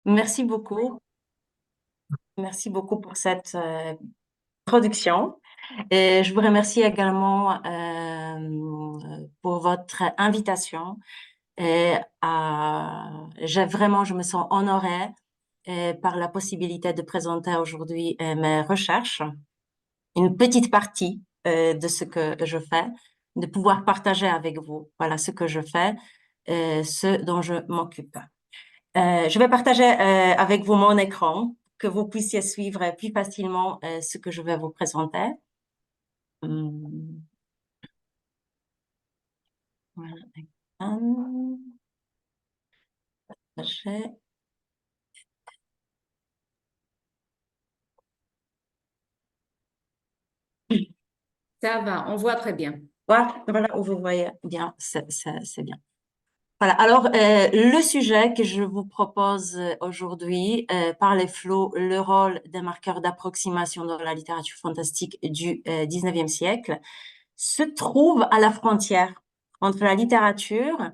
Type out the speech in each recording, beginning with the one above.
Merci beaucoup. Merci beaucoup pour cette introduction. Et je vous remercie également pour votre invitation. Je me sens honorée par la possibilité de présenter aujourd'hui mes recherches, une petite partie de ce que je fais, de pouvoir partager avec vous, voilà ce que je fais, ce dont je m'occupe. Je vais partager avec vous mon écran, que vous puissiez suivre plus facilement ce que je vais vous présenter. Hum, voilà, écran, partager. Ça va, on voit très bien. Voilà, voilà où vous voyez bien, c'est bien. Voilà, alors le sujet que je vous propose aujourd'hui, par les flots, le rôle des marqueurs d'approximation dans la littérature fantastique du 19e siècle, se trouve à la frontière entre la littérature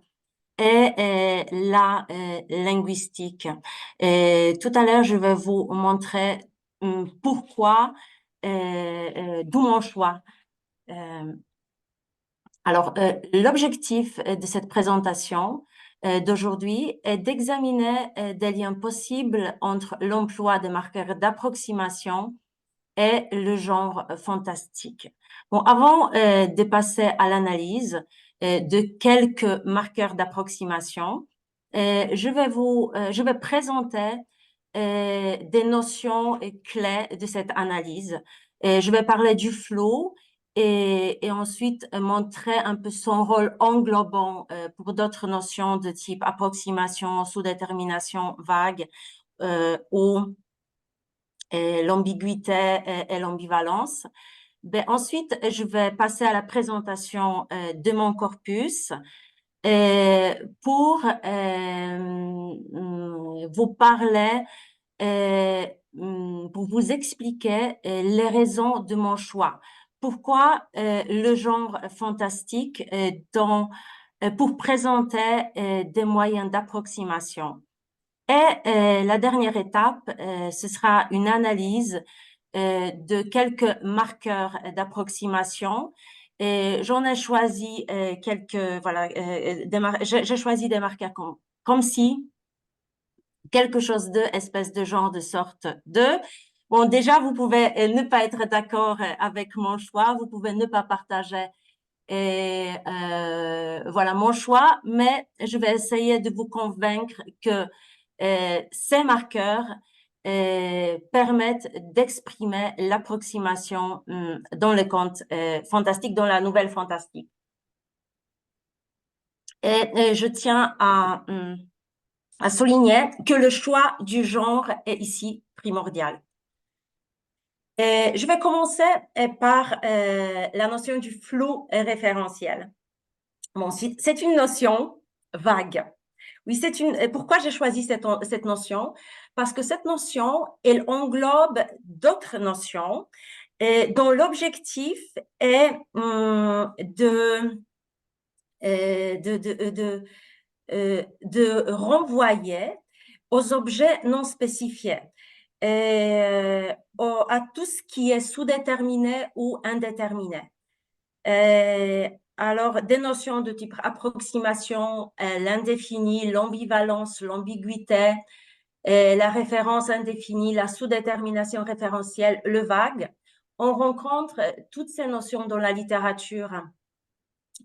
et la linguistique. Et tout à l'heure, je vais vous montrer pourquoi, d'où mon choix. Euh, L'objectif de cette présentation d'aujourd'hui est d'examiner des liens possibles entre l'emploi des marqueurs d'approximation et le genre fantastique. Bon, avant de passer à l'analyse de quelques marqueurs d'approximation, je vais présenter des notions clés de cette analyse. Je vais parler du flow et ensuite montrer un peu son rôle englobant pour d'autres notions de type approximation, sous-détermination, vague ou l'ambiguïté et l'ambivalence. Ben, ensuite, je vais passer à la présentation de mon corpus pour vous parler, pour vous expliquer les raisons de mon choix. Pourquoi le genre fantastique pour présenter des moyens d'approximation. Et la dernière étape, ce sera une analyse de quelques marqueurs d'approximation. Et j'en ai choisi quelques, voilà, j'ai choisi des marqueurs comme si quelque chose de, espèce de genre, de sorte de. Bon, déjà, vous pouvez ne pas être d'accord avec mon choix, vous pouvez ne pas partager et voilà mon choix, mais je vais essayer de vous convaincre que ces marqueurs permettent d'exprimer l'approximation dans le conte fantastique, dans la nouvelle fantastique. Et je tiens à souligner que le choix du genre est ici primordial. Je vais commencer par la notion du flou référentiel. Bon, c'est une notion vague. Oui, pourquoi j'ai choisi cette notion? Parce que cette notion, elle englobe d'autres notions dont l'objectif est de renvoyer aux objets non spécifiés, à tout ce qui est sous-déterminé ou indéterminé. Alors, des notions de type approximation, l'indéfini, l'ambivalence, l'ambiguïté, la référence indéfinie, la sous-détermination référentielle, le vague. On rencontre toutes ces notions dans la littérature,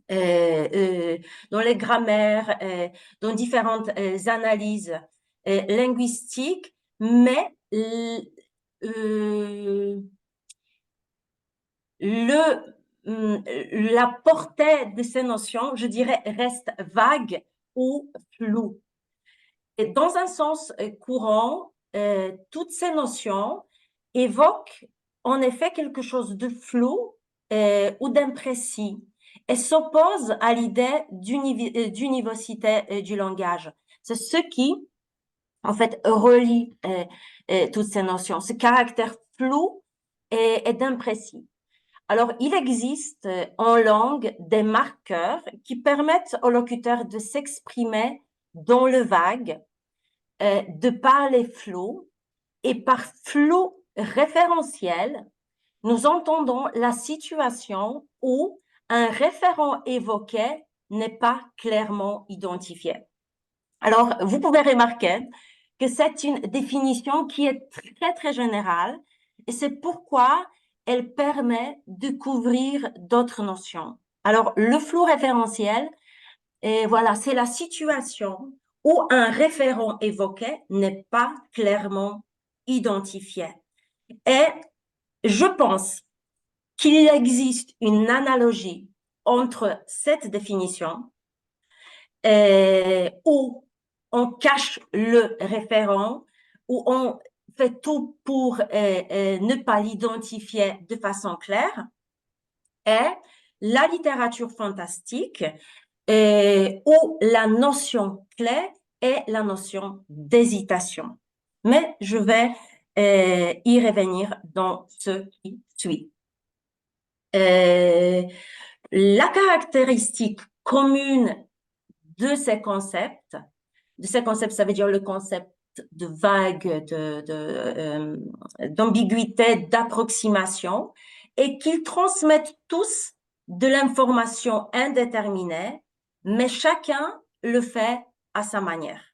dans les grammaires, dans différentes analyses linguistiques, mais la portée de ces notions, je dirais, reste vague ou floue. Et dans un sens courant, toutes ces notions évoquent en effet quelque chose de flou ou d'imprécis et s'opposent à l'idée d'univocité du langage. C'est ce qui, en fait, relie toutes ces notions, ce caractère flou et d'imprécis. Alors, il existe en langue des marqueurs qui permettent au locuteur de s'exprimer dans le vague de par les flots, et par flot référentiel, nous entendons la situation où un référent évoqué n'est pas clairement identifié. Alors, vous pouvez remarquer que c'est une définition qui est très, très générale et c'est pourquoi elle permet de couvrir d'autres notions. Alors, le flou référentiel, et voilà, c'est la situation où un référent évoqué n'est pas clairement identifié. Et je pense qu'il existe une analogie entre cette définition où on cache le référent, où on fait tout pour ne pas l'identifier de façon claire, et la littérature fantastique, où la notion clé est la notion d'hésitation. Mais je vais y revenir dans ce qui suit. La caractéristique commune de ces concepts, ça veut dire le concept de vague, d'ambiguïté, d'approximation, et qu'ils transmettent tous de l'information indéterminée, mais chacun le fait à sa manière.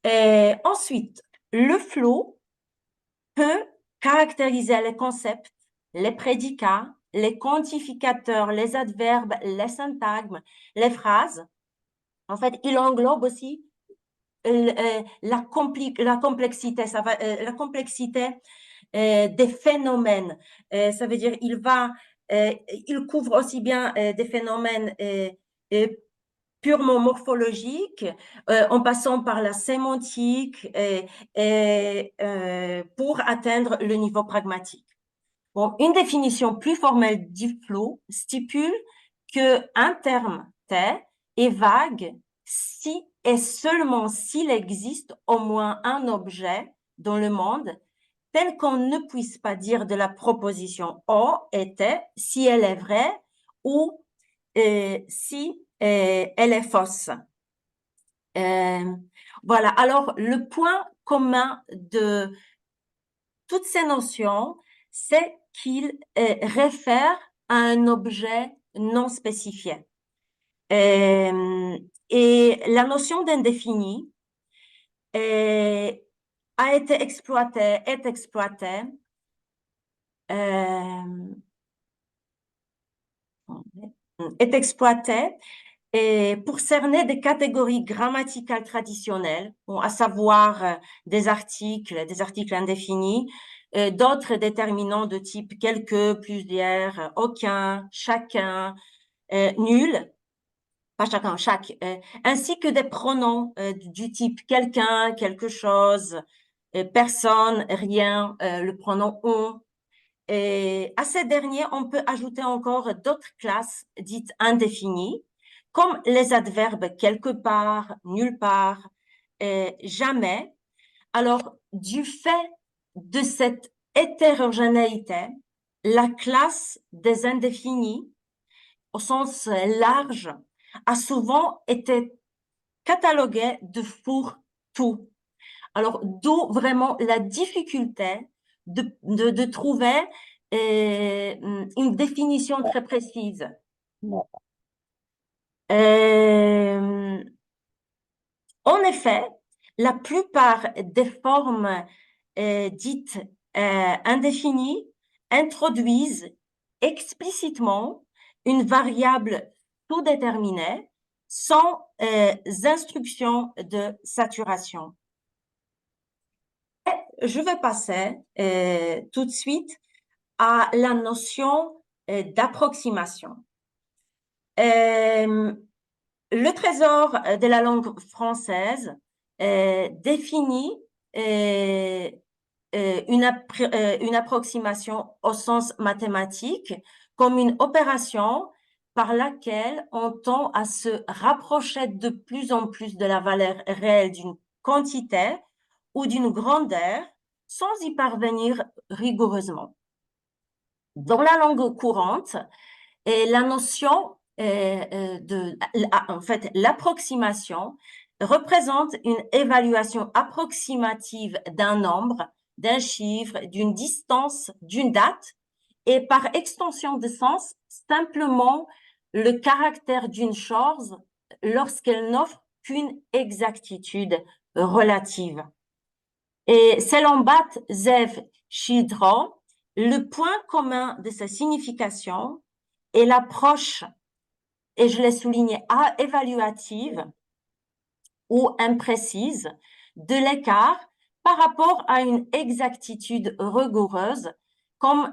Et ensuite, le flow peut caractériser les concepts, les prédicats, les quantificateurs, les adverbes, les syntagmes, les phrases. En fait, il englobe aussi la complexité, la complexité des phénomènes. Ça veut dire il couvre aussi bien des phénomènes purement morphologiques, en passant par la sémantique pour atteindre le niveau pragmatique. Bon, une définition plus formelle du flow stipule qu'un terme T est vague si et seulement s'il existe au moins un objet dans le monde tel qu'on ne puisse pas dire de la proposition O était si elle est vraie ou si elle est fausse. Voilà, alors le point commun de toutes ces notions, c'est qu'ils réfèrent à un objet non spécifié. Et la notion d'indéfini a été exploitée, est exploitée est exploitée et pour cerner des catégories grammaticales traditionnelles, bon, à savoir des articles indéfinis, d'autres déterminants de type quelques, plusieurs, aucun, chacun, nul, pas chacun, chaque, ainsi que des pronoms du type quelqu'un, quelque chose, personne, rien, le pronom on. Et à ces derniers, on peut ajouter encore d'autres classes dites indéfinies, comme les adverbes quelque part, nulle part, jamais. Alors, du fait de cette hétérogénéité, la classe des indéfinis, au sens large, a souvent été cataloguée de fourre-tout. Alors, d'où vraiment la difficulté de trouver une définition très précise. Euh, En effet, la plupart des formes dites indéfinies introduisent explicitement une variable sous-déterminée sans instructions de saturation. Je vais passer tout de suite à la notion d'approximation. Le trésor de la langue française définit une approximation au sens mathématique comme une opération par laquelle on tend à se rapprocher de plus en plus de la valeur réelle d'une quantité ou d'une grandeur sans y parvenir rigoureusement. Dans la langue courante, la notion en fait, l'approximation représente une évaluation approximative d'un nombre, d'un chiffre, d'une distance, d'une date, et par extension de sens, simplement le caractère d'une chose lorsqu'elle n'offre qu'une exactitude relative. Et selon Bat Zev Shidro, le point commun de sa signification est l'approche, et je l'ai souligné, évaluative ou imprécise de l'écart par rapport à une exactitude rigoureuse, comme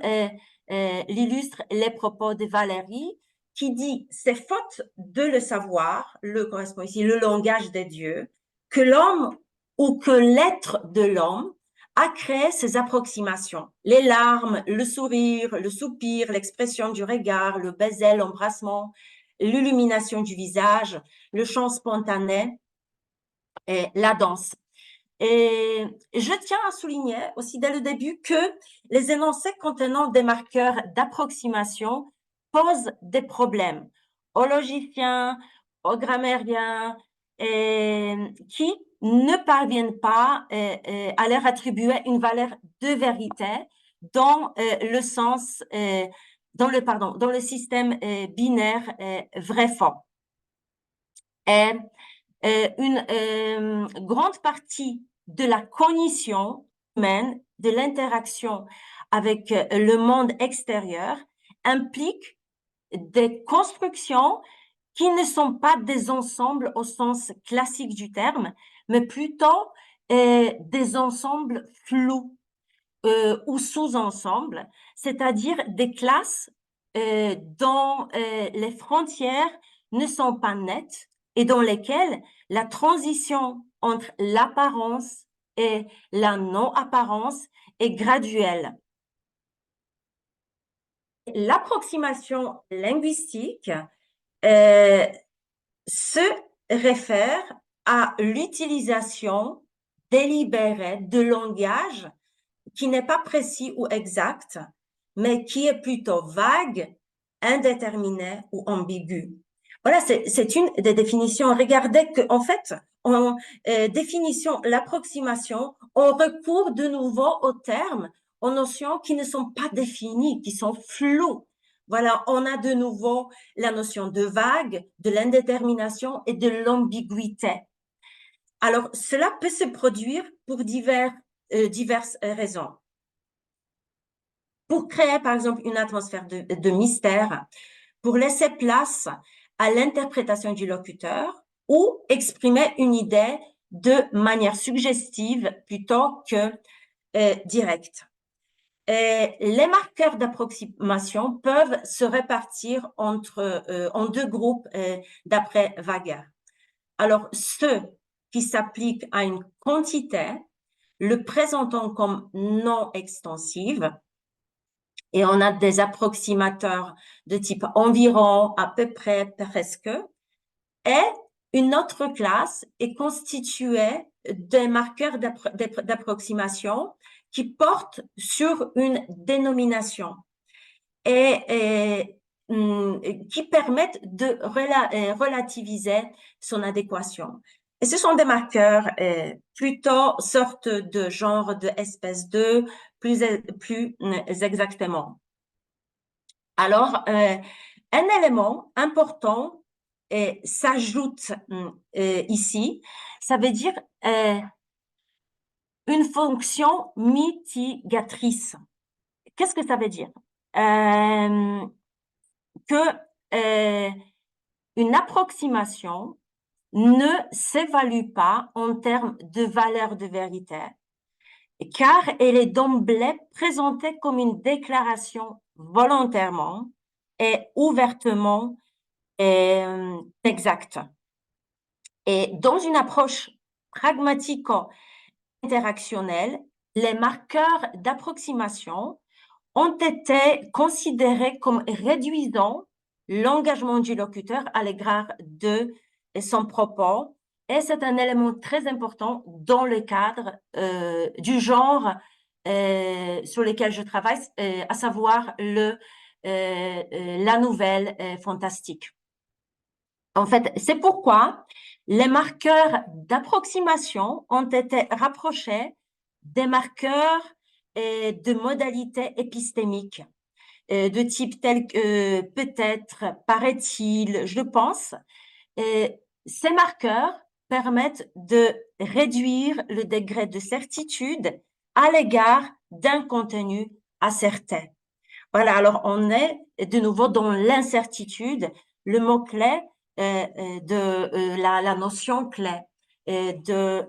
l'illustrent les propos de Valérie, qui dit « c'est faute de le savoir », le correspond ici, le langage des dieux, que l'homme ou que l'être de l'homme a créé ces approximations. Les larmes, le sourire, le soupir, l'expression du regard, le baiser, l'embrassement, l'illumination du visage, le chant spontané, et la danse. Et je tiens à souligner aussi dès le début que les énoncés contenant des marqueurs d'approximation posent des problèmes aux logiciens, aux grammairiens, qui ne parviennent pas à leur attribuer une valeur de vérité dans le sens, dans le système binaire vrai-faux. Et une grande partie de la cognition humaine, de l'interaction avec le monde extérieur, implique des constructions qui ne sont pas des ensembles au sens classique du terme, mais plutôt des ensembles flous ou sous-ensembles, c'est-à-dire des classes dont les frontières ne sont pas nettes et dans lesquelles la transition entre l'apparence et la non-apparence est graduelle. L'approximation linguistique se réfère à l'utilisation délibérée de langage qui n'est pas précis ou exact, mais qui est plutôt vague, indéterminé ou ambigu. Voilà, c'est une des définitions. Regardez qu'en fait, en définition, l'approximation, on recourt de nouveau aux termes, aux notions qui ne sont pas définies, qui sont floues. Voilà, on a de nouveau la notion de vague, de l'indétermination et de l'ambiguïté. Alors, cela peut se produire pour diverses raisons. Pour créer, par exemple, une atmosphère de mystère, pour laisser place à l'interprétation du locuteur ou exprimer une idée de manière suggestive plutôt que directe. Les marqueurs d'approximation peuvent se répartir en deux groupes d'après Wager. Alors, ceux qui s'appliquent à une quantité, le présentant comme non extensive, et on a des approximateurs de type environ, à peu près, presque, et une autre classe est constituée des marqueurs d'approximation qui portent sur une dénomination et qui permettent de relativiser son adéquation. Et ce sont des marqueurs plutôt sorte de genre de espèce de, plus exactement. Alors, un élément important s'ajoute ici, ça veut dire une fonction mitigatrice. Qu'est-ce que ça veut dire? Que une approximation ne s'évalue pas en termes de valeur de vérité, car elle est d'emblée présentée comme une déclaration volontairement et ouvertement exacte. Et dans une approche pragmatico-interactionnelle, les marqueurs d'approximation ont été considérés comme réduisant l'engagement du locuteur à l'égard de son propos. Et c'est un élément très important dans le cadre du genre sur lequel je travaille, à savoir la nouvelle fantastique. En fait, c'est pourquoi les marqueurs d'approximation ont été rapprochés des marqueurs de modalités épistémiques, de type tel que peut-être, paraît-il, je pense. Ces marqueurs permettent de réduire le degré de certitude à l'égard d'un contenu asserté. Voilà, alors on est de nouveau dans l'incertitude, le mot-clé de la notion clé de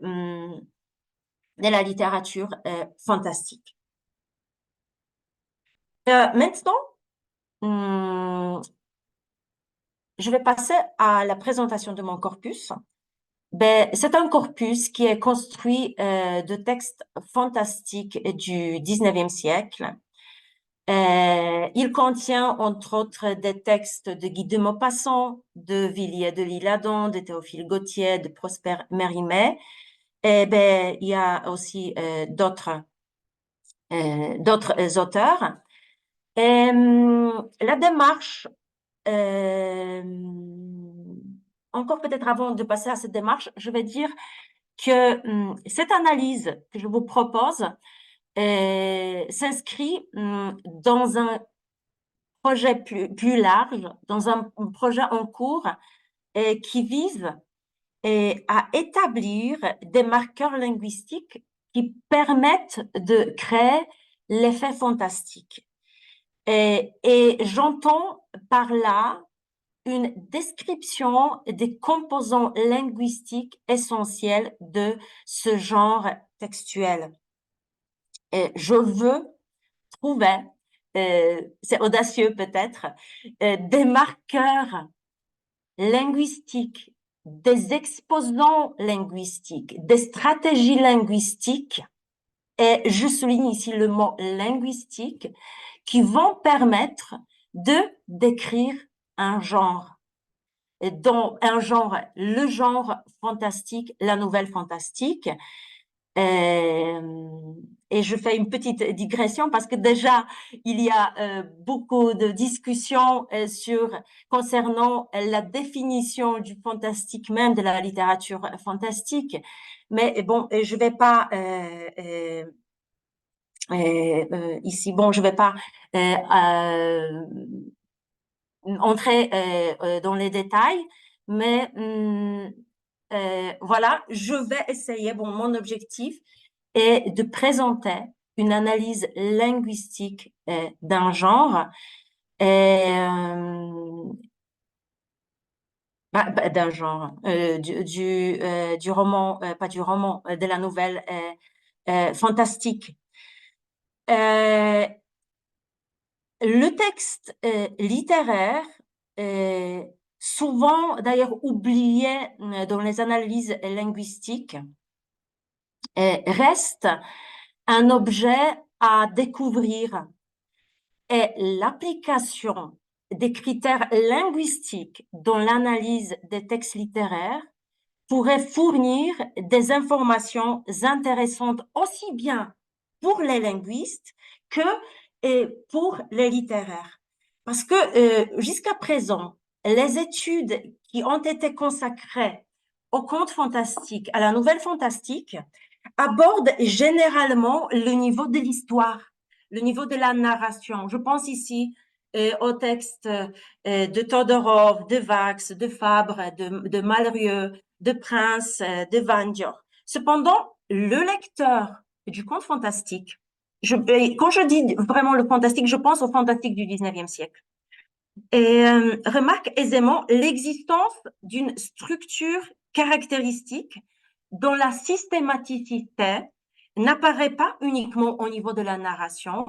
la littérature fantastique. Maintenant, je vais passer à la présentation de mon corpus. C'est un corpus qui est construit de textes fantastiques du 19e siècle. Il contient, entre autres, des textes de Guy de Maupassant, de Villiers de l'Isle-Adam, de Théophile Gautier, de Prosper Mérimée. Il y a aussi d'autres auteurs. La démarche, encore peut-être avant de passer à cette démarche, je vais dire que cette analyse que je vous propose s'inscrit dans un projet plus large, dans un projet en cours qui vise à établir des marqueurs linguistiques qui permettent de créer l'effet fantastique. Et j'entends par là une description des composants linguistiques essentiels de ce genre textuel. Et je veux trouver, c'est audacieux peut-être, des marqueurs linguistiques, des exposants linguistiques, des stratégies linguistiques, et je souligne ici le mot linguistique, qui vont permettre de décrire un genre, dont un genre, le genre fantastique, la nouvelle fantastique. Et je fais une petite digression parce que déjà, il y a beaucoup de discussions concernant la définition du fantastique même, de la littérature fantastique. Mais bon, je vais pas ici, bon, je vais pas entrer dans les détails, mais voilà, je vais essayer, bon, mon objectif est de présenter une analyse linguistique d'un genre, d'un genre, du roman, pas du roman, de la nouvelle fantastique. Le texte littéraire, souvent d'ailleurs oublié dans les analyses linguistiques, reste un objet à découvrir, et l'application des critères linguistiques dans l'analyse des textes littéraires pourrait fournir des informations intéressantes aussi bien pour les linguistes que pour les littéraires. Parce que jusqu'à présent, les études qui ont été consacrées au conte fantastique, à la nouvelle fantastique, abordent généralement le niveau de l'histoire, le niveau de la narration. Je pense ici aux textes de Todorov, de Vax, de Fabre, de Malrieux, de Prince, de Van Dior. Cependant, le lecteur du conte fantastique, quand je dis vraiment le fantastique, je pense au fantastique du 19e siècle. Et remarque aisément l'existence d'une structure caractéristique dont la systématicité n'apparaît pas uniquement au niveau de la narration,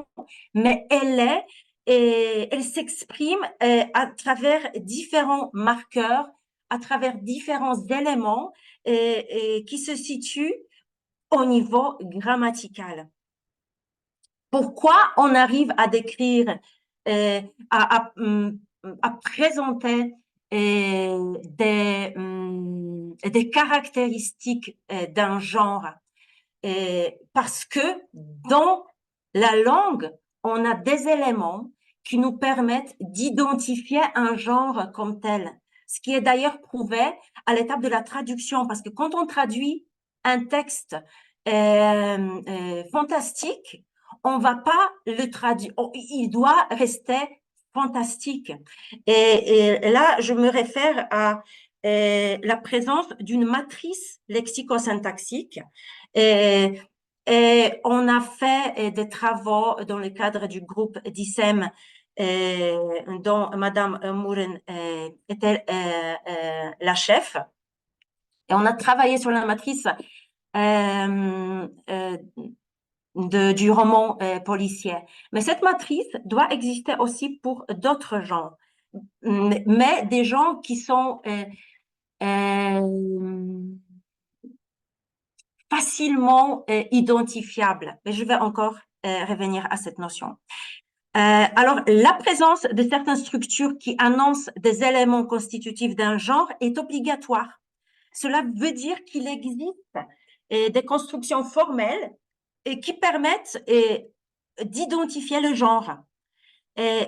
mais elle s'exprime à travers différents marqueurs, à travers différents éléments qui se situent au niveau grammatical. Pourquoi on arrive à décrire, euh, à, à, à présenter des caractéristiques d'un genre? Parce que dans la langue, on a des éléments qui nous permettent d'identifier un genre comme tel. ce qui est d'ailleurs prouvé à l'étape de la traduction, parce que quand on traduit un texte fantastique, on va pas le traduire, il doit rester fantastique. Et là, je me réfère à la présence d'une matrice lexico-syntaxique. Et, et on a fait des travaux dans le cadre du groupe DICEM dont Madame Mouren était la chef. Et on a travaillé sur la matrice du roman policier. Mais cette matrice doit exister aussi pour d'autres genres, mais des gens qui sont facilement identifiables. Mais je vais encore revenir à cette notion. Alors, la présence de certaines structures qui annoncent des éléments constitutifs d'un genre est obligatoire. Cela veut dire qu'il existe des constructions formelles qui permettent d'identifier le genre. Et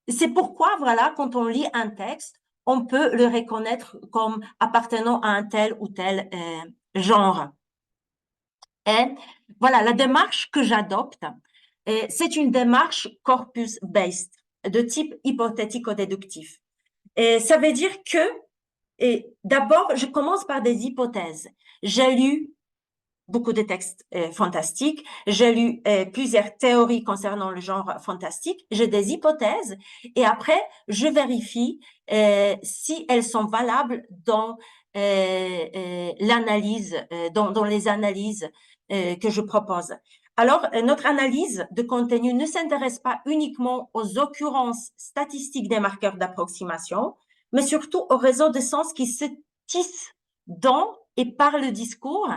c'est pourquoi, voilà, quand on lit un texte, on peut le reconnaître comme appartenant à un tel ou tel genre. Et voilà, la démarche que j'adopte, c'est une démarche corpus-based, de type hypothético-déductif. Et ça veut dire que, d'abord, je commence par des hypothèses. J'ai lu beaucoup de textes fantastiques, j'ai lu plusieurs théories concernant le genre fantastique, j'ai des hypothèses, et après, je vérifie si elles sont valables dans l'analyse, dans les analyses que je propose. Alors, notre analyse de contenu ne s'intéresse pas uniquement aux occurrences statistiques des marqueurs d'approximation, mais surtout aux réseaux de sens qui se tissent dans et par le discours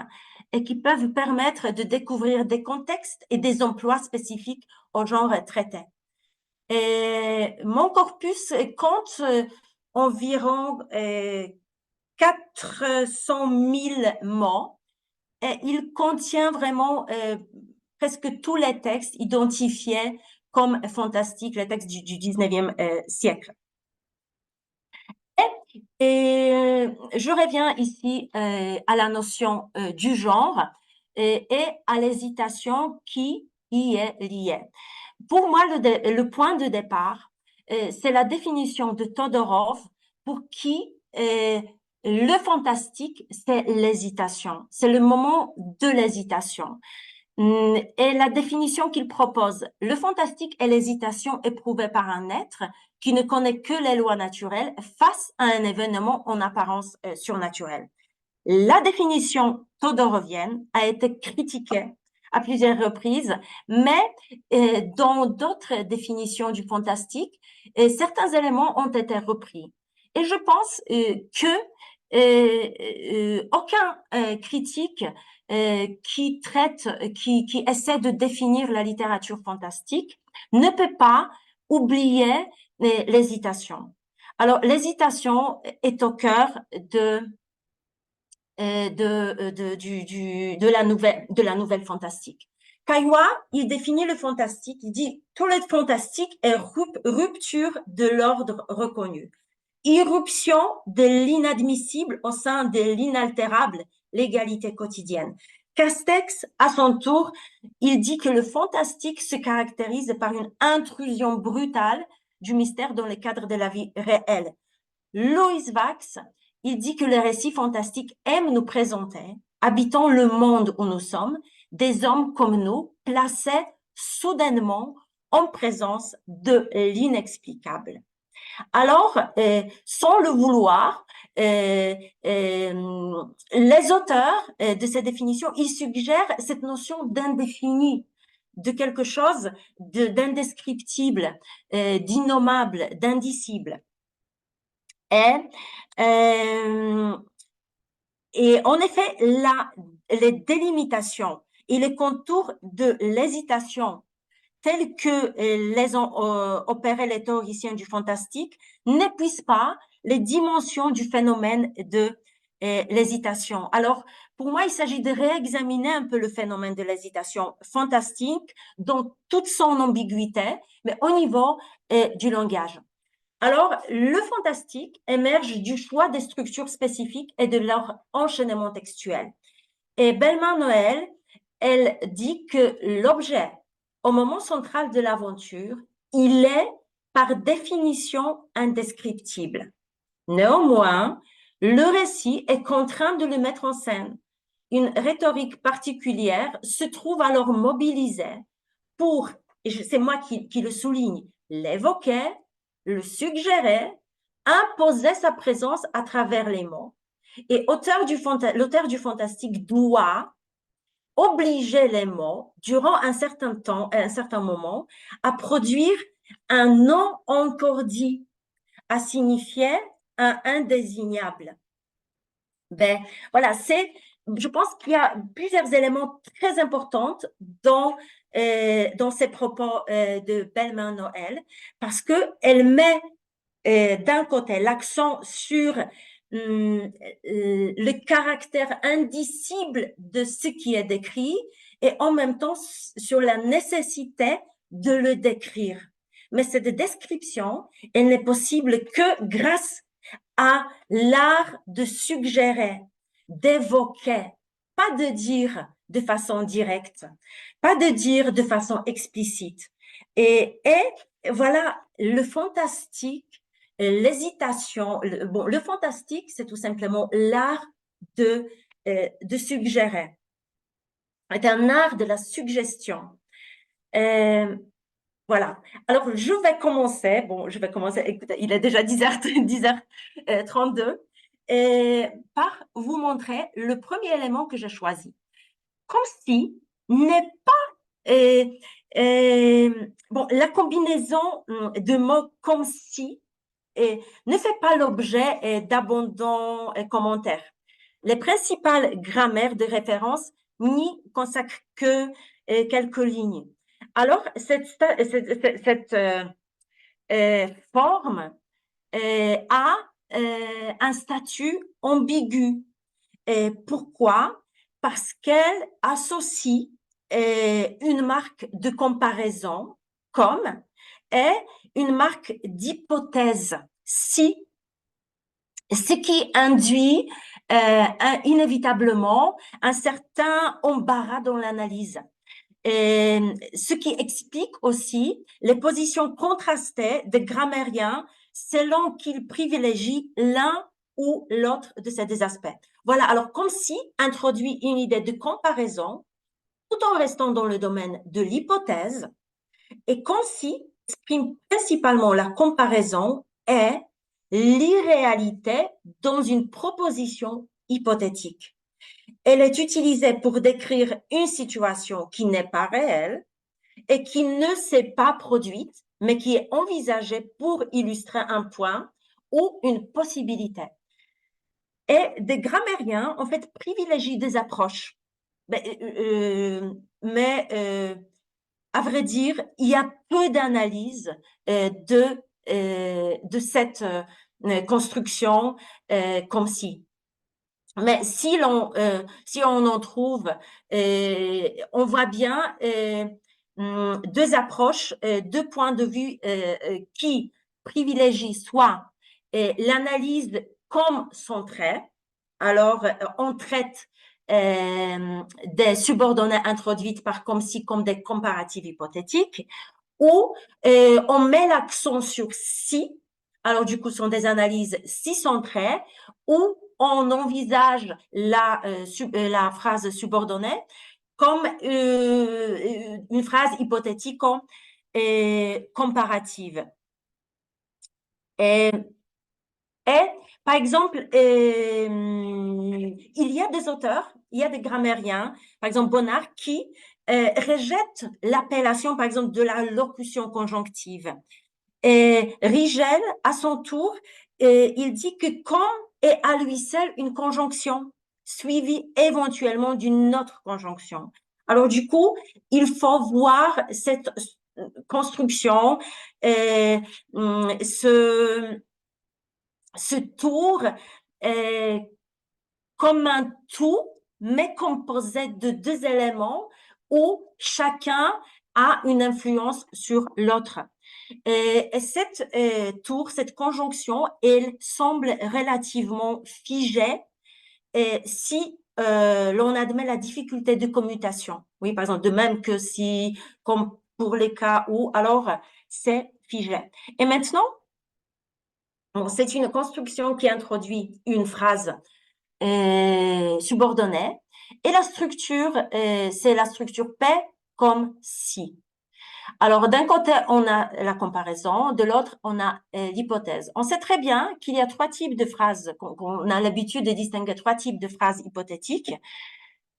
et qui peuvent permettre de découvrir des contextes et des emplois spécifiques au genre traité. Et mon corpus compte environ 400 000 mots et il contient vraiment presque tous les textes identifiés comme fantastiques, les textes du 19e siècle. Et je reviens ici à la notion du genre et à l'hésitation qui y est liée. Pour moi, le point de départ, c'est la définition de Todorov pour qui le fantastique, c'est l'hésitation. C'est le moment de l'hésitation. Et la définition qu'il propose, le fantastique est l'hésitation éprouvée par un être qui ne connaît que les lois naturelles face à un événement en apparence surnaturel. La définition todorovienne a été critiquée à plusieurs reprises, mais dans d'autres définitions du fantastique, certains éléments ont été repris. Et je pense que aucun critique qui essaie de définir la littérature fantastique ne peut pas oublier l'hésitation. Alors, l'hésitation est au cœur de la nouvelle fantastique. Caillois, il définit le fantastique, il dit tout le fantastique est rupture de l'ordre reconnu, irruption de l'inadmissible au sein de l'inaltérable légalité quotidienne. Castex, à son tour, il dit que le fantastique se caractérise par une intrusion brutale du mystère dans le cadre de la vie réelle. Lois Vax, il dit que le récit fantastique aime nous présenter, habitant le monde où nous sommes, des hommes comme nous, placés soudainement en présence de l'inexplicable. Alors, sans le vouloir, les auteurs de ces définitions, ils suggèrent cette notion d'indéfini, de quelque chose d'indescriptible, d'innommable, d'indicible. Et en effet, les délimitations et les contours de l'hésitation tels que les ont opérés les théoriciens du fantastique n'épuisent pas les dimensions du phénomène de l'hésitation. Alors, pour moi, il s'agit de réexaminer un peu le phénomène de l'hésitation fantastique dans toute son ambiguïté, mais au niveau du langage. Alors, le fantastique émerge du choix des structures spécifiques et de leur enchaînement textuel. Et Bellman-Noël, elle dit que l'objet, au moment central de l'aventure, il est par définition indescriptible. Néanmoins, le récit est contraint de le mettre en scène. Une rhétorique particulière se trouve alors mobilisée pour, et c'est moi qui le souligne, l'évoquer, le suggérer, imposer sa présence à travers les mots. Et l'auteur du fantastique doit obliger les mots durant un certain temps, un certain moment, à produire un nom encore dit, à signifier un indésignable. Ben, voilà, je pense qu'il y a plusieurs éléments très importants dans ces propos de Bellman-Noël, parce qu'elle met d'un côté l'accent sur le caractère indicible de ce qui est décrit et en même temps sur la nécessité de le décrire. Mais cette description, elle n'est possible que grâce à l'art de suggérer, d'évoquer, pas de dire de façon directe, pas de dire de façon explicite. Et voilà, le fantastique, l'hésitation, le fantastique, c'est tout simplement l'art de suggérer. C'est un art de la suggestion. Euh, voilà. Alors, je vais commencer. Bon, je vais commencer. Écoutez, il est déjà 10h32. Par vous montrer le premier élément que j'ai choisi. Comme si n'est pas. Bon, la combinaison de mots comme si ne fait pas l'objet d'abondants commentaires. Les principales grammaires de référence n'y consacrent que quelques lignes. Alors, cette forme a un statut ambigu. Pourquoi? Parce qu'elle associe une marque de comparaison comme et une marque d'hypothèse si, ce qui induit inévitablement un certain embarras dans l'analyse. Et ce qui explique aussi les positions contrastées des grammairiens selon qu'ils privilégient l'un ou l'autre de ces deux aspects. Voilà, alors comme si introduit une idée de comparaison tout en restant dans le domaine de l'hypothèse et comme si exprime principalement la comparaison et l'irréalité dans une proposition hypothétique. Elle est utilisée pour décrire une situation qui n'est pas réelle et qui ne s'est pas produite, mais qui est envisagée pour illustrer un point ou une possibilité. Et des grammairiens, en fait, privilégient des approches. Mais à vrai dire, il y a peu d'analyse de cette construction comme si. Mais si on en trouve, on voit bien deux approches, deux points de vue qui privilégient soit l'analyse comme centrée, alors on traite des subordonnées introduites par comme si comme des comparatifs hypothétiques, ou on met l'accent sur si, alors du coup ce sont des analyses si centrées, ou on envisage la phrase subordonnée comme une phrase hypothétique comparative. Et, et, par exemple, il y a des auteurs, il y a des grammairiens, par exemple Bonnard, qui rejettent l'appellation, par exemple, de la locution conjonctive. Et Rigel, à son tour, il dit que quand est à lui seul une conjonction, suivie éventuellement d'une autre conjonction. Alors du coup, il faut voir cette construction, ce tour comme un tout, mais composé de deux éléments où chacun a une influence sur l'autre. Et cette tour, cette conjonction, elle semble relativement figée si l'on admet la difficulté de commutation. Oui, par exemple, de même que si, comme pour les cas où, alors c'est figé. Et maintenant, bon, c'est une construction qui introduit une phrase subordonnée et la structure, c'est la structure P comme si. Alors, d'un côté, on a la comparaison, de l'autre, on a l'hypothèse. On sait très bien qu'il y a trois types de phrases, qu'on a l'habitude de distinguer trois types de phrases hypothétiques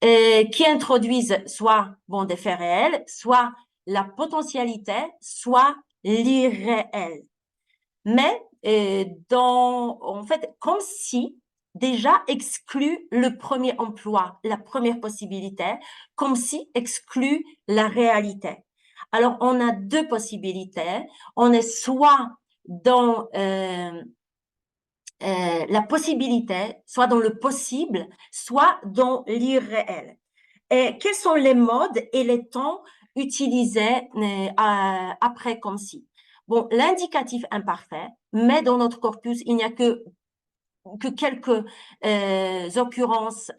qui introduisent soit bon, des faits réels, soit la potentialité, soit l'irréel. Mais en fait, comme si déjà exclut le premier emploi, la première possibilité, comme si exclut la réalité. Alors, on a deux possibilités. On est soit dans la possibilité, soit dans le possible, soit dans l'irréel. Et quels sont les modes et les temps utilisés après comme si? Bon, l'indicatif imparfait, mais dans notre corpus, il n'y a que quelques occurrences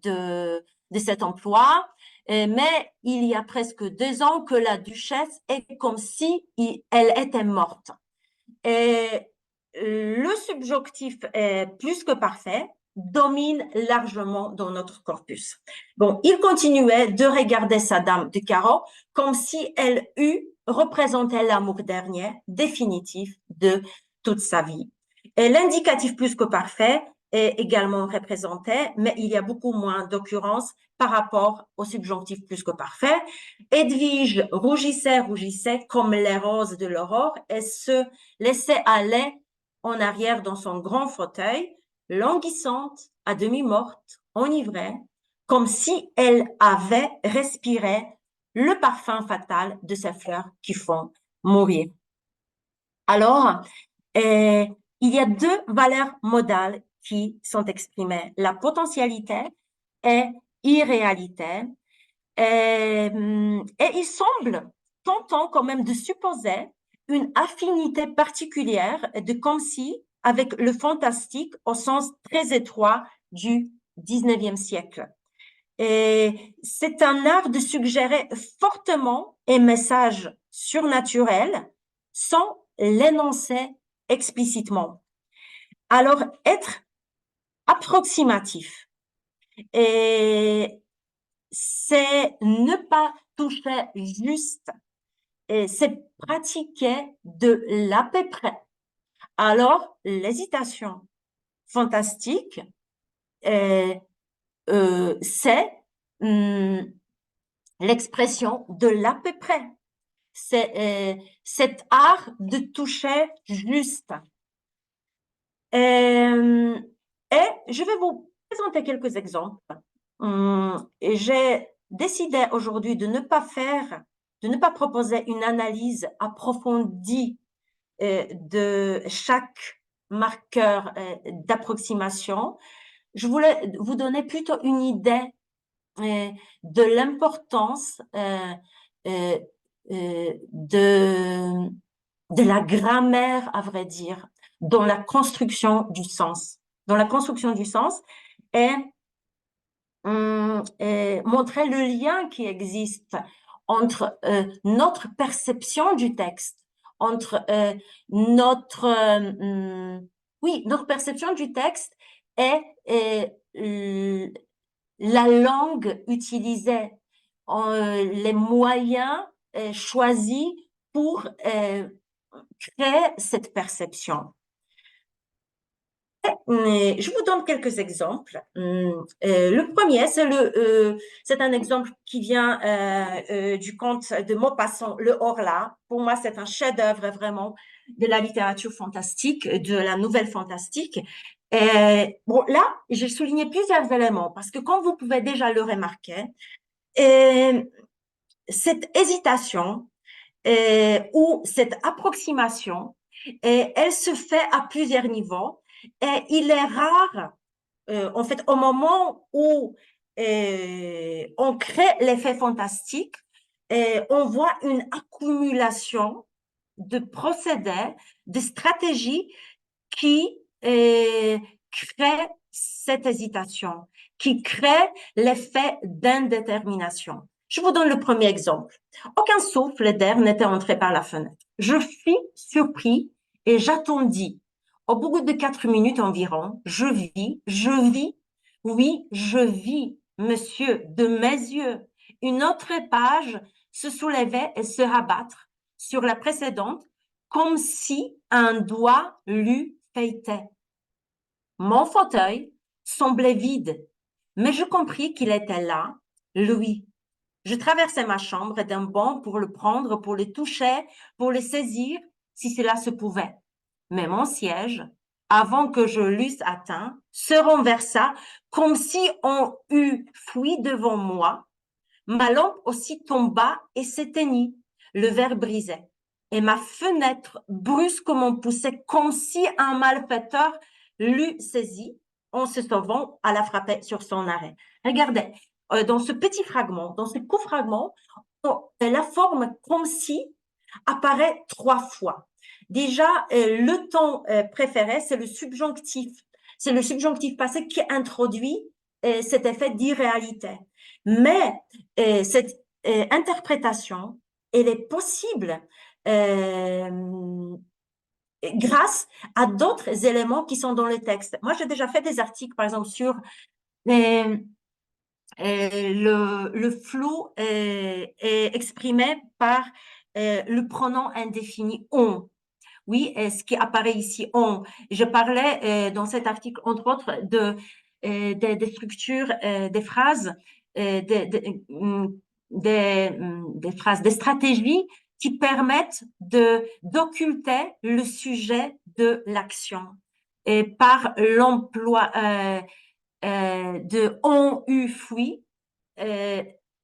de cet emploi, mais il y a presque 2 ans que la duchesse est comme si elle était morte. Et le subjonctif est plus que parfait, domine largement dans notre corpus. Bon, il continuait de regarder sa dame de carreau comme si elle eût représenté l'amour dernier, définitif de toute sa vie. Et l'indicatif plus que parfait est également représenté, mais il y a beaucoup moins d'occurrences par rapport au subjonctif plus que parfait. Edwige rougissait, rougissait comme les roses de l'aurore et se laissait aller en arrière dans son grand fauteuil, languissante, à demi morte, enivrée, comme si elle avait respiré le parfum fatal de ces fleurs qui font mourir. Alors, il y a deux valeurs modales qui sont exprimées, la potentialité et irréalité. Et il semble tentant quand même de supposer une affinité particulière de comme si avec le fantastique au sens très étroit du 19e siècle. Et c'est un art de suggérer fortement un message surnaturel sans l'énoncer explicitement. Alors, être approximatif, et c'est ne pas toucher juste, et c'est pratiquer de l'à peu près. Alors, l'hésitation fantastique, c'est l'expression de l'à peu près. C'est cet art de toucher juste. Et je vais vous présenter quelques exemples. Et j'ai décidé aujourd'hui de ne pas proposer une analyse approfondie de chaque marqueur d'approximation. Je voulais vous donner plutôt une idée de l'importance de la grammaire, à vrai dire, dans la construction du sens. Dans la construction du sens et montrer le lien qui existe entre notre perception du texte, entre notre perception du texte et la langue utilisée, les moyens choisis pour créer cette perception. Je vous donne quelques exemples. Le premier, c'est un exemple qui vient du conte de Maupassant, Le Horla. Pour moi, c'est un chef-d'œuvre vraiment de la littérature fantastique, de la nouvelle fantastique. Bon, là, j'ai souligné plusieurs éléments parce que comme vous pouvez déjà le remarquer, cette hésitation ou cette approximation, elle se fait à plusieurs niveaux. Et il est rare, en fait, au moment où on crée l'effet fantastique, on voit une accumulation de procédés, de stratégies qui créent cette hésitation, qui créent l'effet d'indétermination. Je vous donne le premier exemple. Aucun souffle d'air n'était entré par la fenêtre. Je fus surpris et j'attendis. Au bout de 4 minutes environ, oui, je vis, monsieur, de mes yeux, une autre page se soulevait et se rabattre sur la précédente comme si un doigt l'eût feuilleté. Mon fauteuil semblait vide, mais je compris qu'il était là, lui. Je traversai ma chambre d'un bond pour le prendre, pour le toucher, pour le saisir, si cela se pouvait. Mais mon siège, avant que je l'eusse atteint, se renversa comme si on eût fui devant moi. Ma lampe aussi tomba et s'éteignit. Le verre brisait. Et ma fenêtre brusquement poussait comme si un malfaiteur l'eût saisie en se sauvant à la frapper sur son arrêt. Regardez, dans ce petit fragment, dans ce court fragment, la forme comme si apparaît 3 fois. Déjà, le temps préféré, c'est le subjonctif. C'est le subjonctif passé qui introduit cet effet d'irréalité. Mais cette interprétation, elle est possible grâce à d'autres éléments qui sont dans le texte. Moi, j'ai déjà fait des articles, par exemple, sur le flou est exprimé par le pronom indéfini on. Oui, ce qui apparaît ici on. Je parlais dans cet article, entre autres, des structures, des phrases, des phrases, des stratégies qui permettent d'occulter le sujet de l'action. Et par l'emploi de on, eu, fui,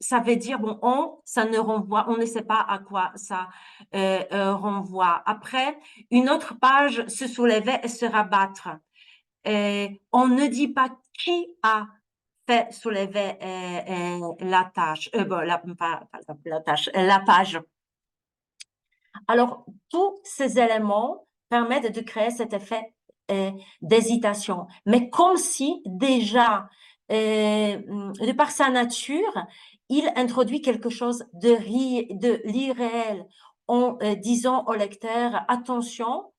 ça veut dire, bon, ça ne renvoie, on ne sait pas à quoi ça renvoie. Après, une autre page se soulevait et se rabattre. On ne dit pas qui a fait soulever la tâche, bon, pas la tâche, la page. Alors, tous ces éléments permettent de créer cet effet d'hésitation. Mais comme si déjà, de par sa nature, il introduit quelque chose de l'irréel en disant au lecteur, attention,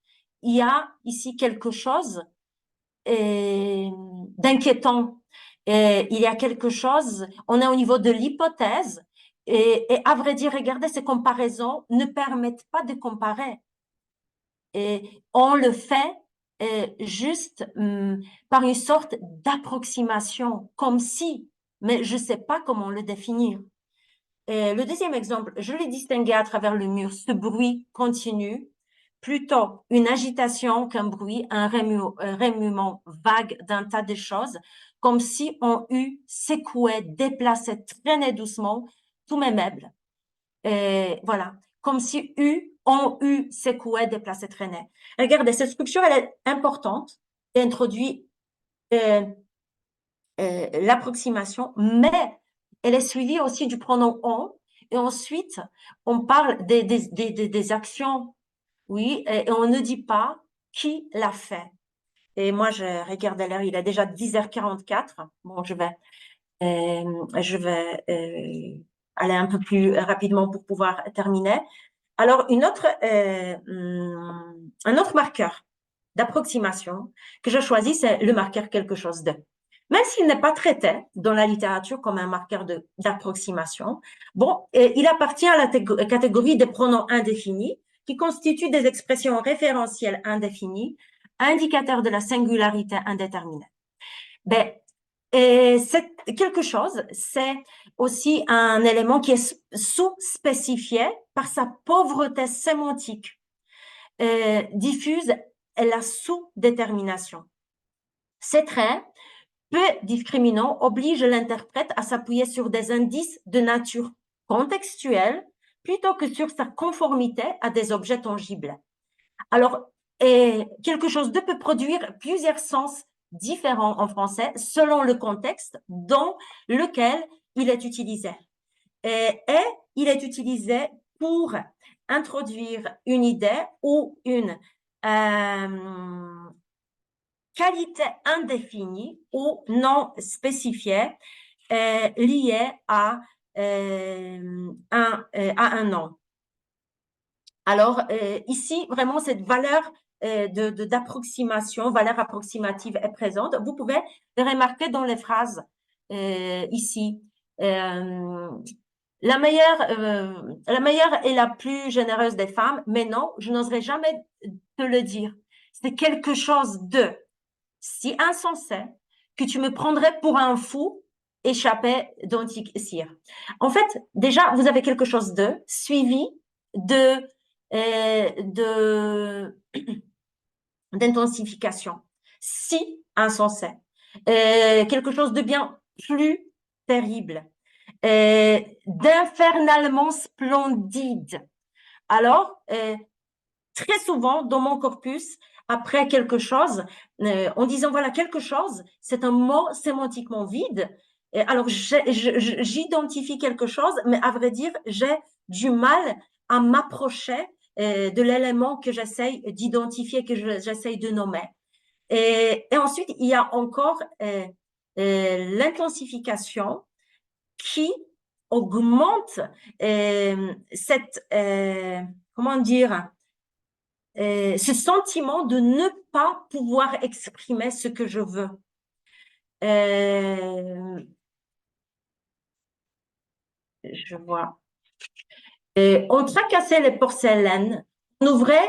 il y a ici quelque chose d'inquiétant. Il y a quelque chose, on est au niveau de l'hypothèse, et à vrai dire, regardez, ces comparaisons ne permettent pas de comparer. Et on le fait juste par une sorte d'approximation, comme si, mais je ne sais pas comment le définir. Le deuxième exemple, je l'ai distingué à travers le mur, ce bruit continu, plutôt une agitation qu'un bruit, un remuement vague d'un tas de choses, comme si on eût secoué, déplacé, traîné doucement tous mes meubles. Voilà, comme si on eût secoué, déplacé, traîné. Regardez, cette structure, elle est importante et introduit l'approximation, mais elle est suivie aussi du pronom on, et ensuite, on parle des actions, oui, et on ne dit pas qui l'a fait. Et moi, je regarde l'heure, il est déjà 10h44. Bon, je vais aller un peu plus rapidement pour pouvoir terminer. Alors, un autre marqueur d'approximation que je choisis, c'est le marqueur quelque chose de. Même s'il n'est pas traité dans la littérature comme un marqueur d'approximation, bon, il appartient à la catégorie des pronoms indéfinis qui constituent des expressions référentielles indéfinies, indicateurs de la singularité indéterminée. Ben, c'est quelque chose, c'est aussi un élément qui est sous-spécifié par sa pauvreté sémantique, diffuse la sous-détermination. Ces traits, peu discriminants, obligent l'interprète à s'appuyer sur des indices de nature contextuelle plutôt que sur sa conformité à des objets tangibles. Alors, quelque chose de peut produire plusieurs sens différents en français selon le contexte dans lequel il est utilisé. Et il est utilisé pour introduire une idée ou une qualité indéfinie ou non spécifiée liée à un nom. Alors, ici, vraiment, cette valeur d'approximation, valeur approximative est présente. Vous pouvez le remarquer dans les phrases ici. La meilleure est la plus généreuse des femmes, mais non, je n'oserais jamais te le dire. C'est quelque chose de si insensé que tu me prendrais pour un fou échappé d'antique cire. En fait, déjà, vous avez quelque chose de suivi de d'intensification, si insensé, quelque chose de bien plus terrible, d'infernalement splendide. Alors, très souvent dans mon corpus, après quelque chose, en disant voilà quelque chose, c'est un mot sémantiquement vide. Et alors j'identifie quelque chose, mais à vrai dire, j'ai du mal à m'approcher de l'élément que j'essaye d'identifier, que j'essaye de nommer. Et ensuite, il y a encore l'intensification qui augmente cette, comment dire, ce sentiment de ne pas pouvoir exprimer ce que je veux. Je vois. On tracassait les porcelaines, on ouvrait,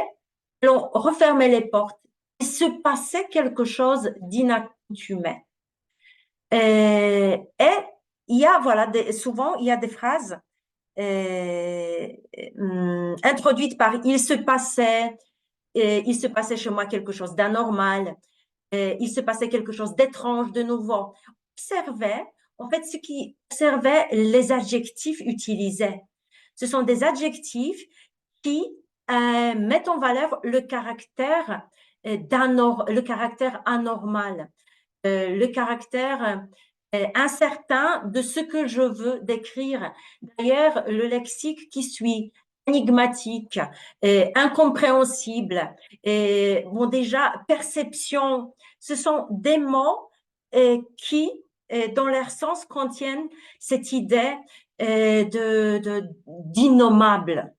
on refermait les portes. Il se passait quelque chose d'inaccoutumé. Et il y a, voilà, souvent, il y a des phrases introduites par il se passait chez moi quelque chose d'anormal, il se passait quelque chose d'étrange, de nouveau. Observez, en fait, ce qui observait les adjectifs utilisés. Ce sont des adjectifs qui mettent en valeur le caractère anormal, le caractère incertain de ce que je veux décrire. D'ailleurs, le lexique qui suit, énigmatique, incompréhensible, bon déjà, perception, ce sont des mots qui, dans leur sens, contiennent cette idée d'innommable.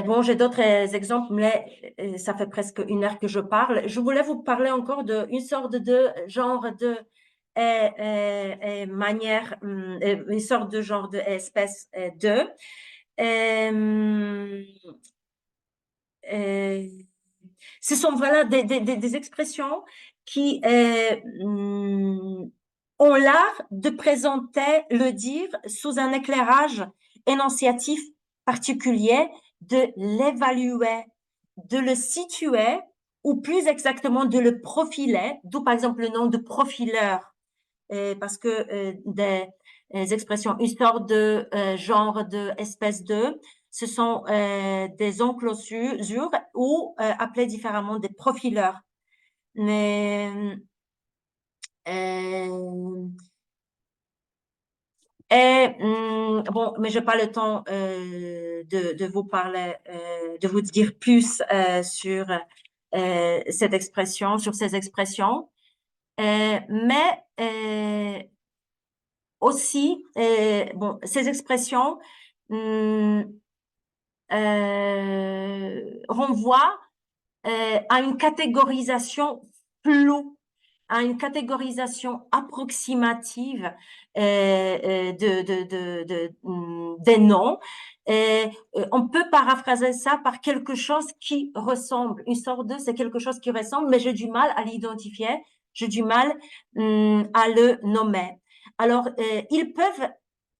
Bon, j'ai d'autres exemples, mais ça fait presque 1 heure que je parle. Je voulais vous parler encore d'une sorte de genre de manière, une sorte de genre de espèce de. Euh, euh, Ce sont voilà des expressions qui ont l'art de présenter le dire sous un éclairage énonciatif particulier, de l'évaluer, de le situer, ou plus exactement de le profiler, d'où par exemple le nom de profileur, parce que des expressions, une sorte de genre de espèce de, ce sont des enclosures ou appelés différemment des profileurs. Mais bon, mais je n'ai pas le temps de vous parler, de vous dire plus sur cette expression, sur ces expressions. Mais aussi, bon, ces expressions renvoient à une catégorisation floue, à une catégorisation approximative des noms. On peut paraphraser ça par quelque chose qui ressemble. Une sorte de, c'est quelque chose qui ressemble, mais j'ai du mal à l'identifier, j'ai du mal à le nommer. Alors, ils peuvent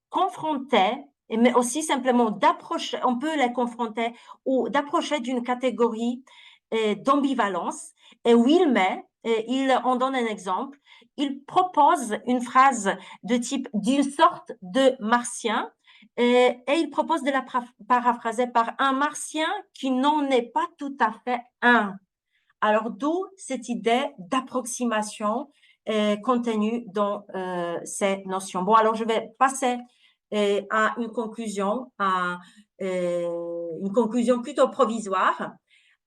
confronter, mais aussi simplement d'approcher, on peut les confronter ou d'approcher d'une catégorie d'ambivalence. Et Wilmer, il en donne un exemple, il propose une phrase de type d'une sorte de martien et il propose de la paraphraser par un martien qui n'en est pas tout à fait un. Alors, d'où cette idée d'approximation contenue dans ces notions. Bon, alors je vais passer à une conclusion plutôt provisoire.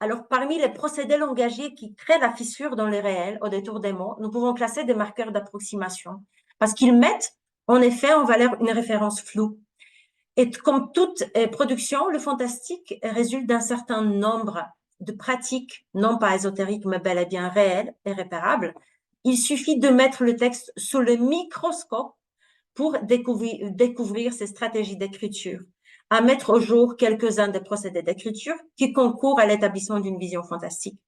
Alors, parmi les procédés langagiers qui créent la fissure dans le réel au détour des mots, nous pouvons classer des marqueurs d'approximation parce qu'ils mettent en effet en valeur une référence floue. Et comme toute production, le fantastique résulte d'un certain nombre de pratiques, non pas ésotériques, mais bel et bien réelles et repérables. Il suffit de mettre le texte sous le microscope pour découvrir ces stratégies d'écriture, à mettre au jour quelques-uns des procédés d'écriture qui concourent à l'établissement d'une vision fantastique.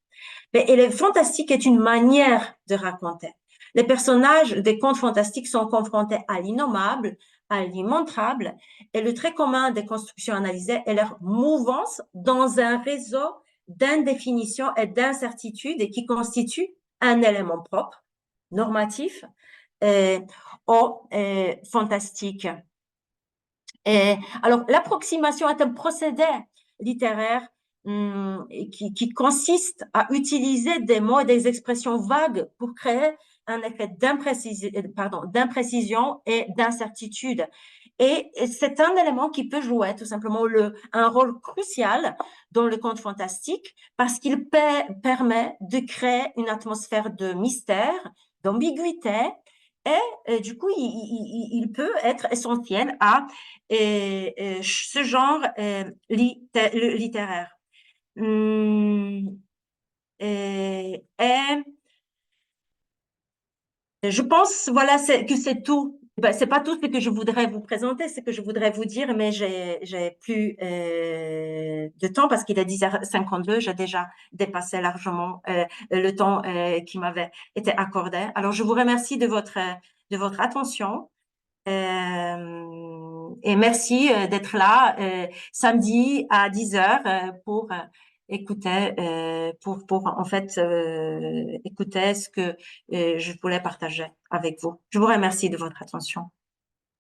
Et le fantastique est une manière de raconter. Les personnages des contes fantastiques sont confrontés à l'innommable, à l'immontrable, et le trait commun des constructions analysées est leur mouvance dans un réseau d'indéfinition et d'incertitude qui constitue un élément propre, normatif, euh, au fantastique. Alors, l'approximation est un procédé littéraire qui consiste à utiliser des mots et des expressions vagues pour créer un effet d'imprécision et d'incertitude. Et c'est un élément qui peut jouer tout simplement un rôle crucial dans le conte fantastique parce qu'il permet de créer une atmosphère de mystère, d'ambiguïté, et du coup, il peut être essentiel à ce genre littéraire. Et je pense, voilà, que c'est tout. Ben, c'est pas tout ce que je voudrais vous présenter, ce que je voudrais vous dire, mais j'ai plus de temps parce qu'il est 10h52. J'ai déjà dépassé largement le temps qui m'avait été accordé. Alors, je vous remercie de votre attention. Et merci d'être là samedi à 10h pour écouter pour en fait écouter ce que je voulais partager avec vous. Je vous remercie de votre attention.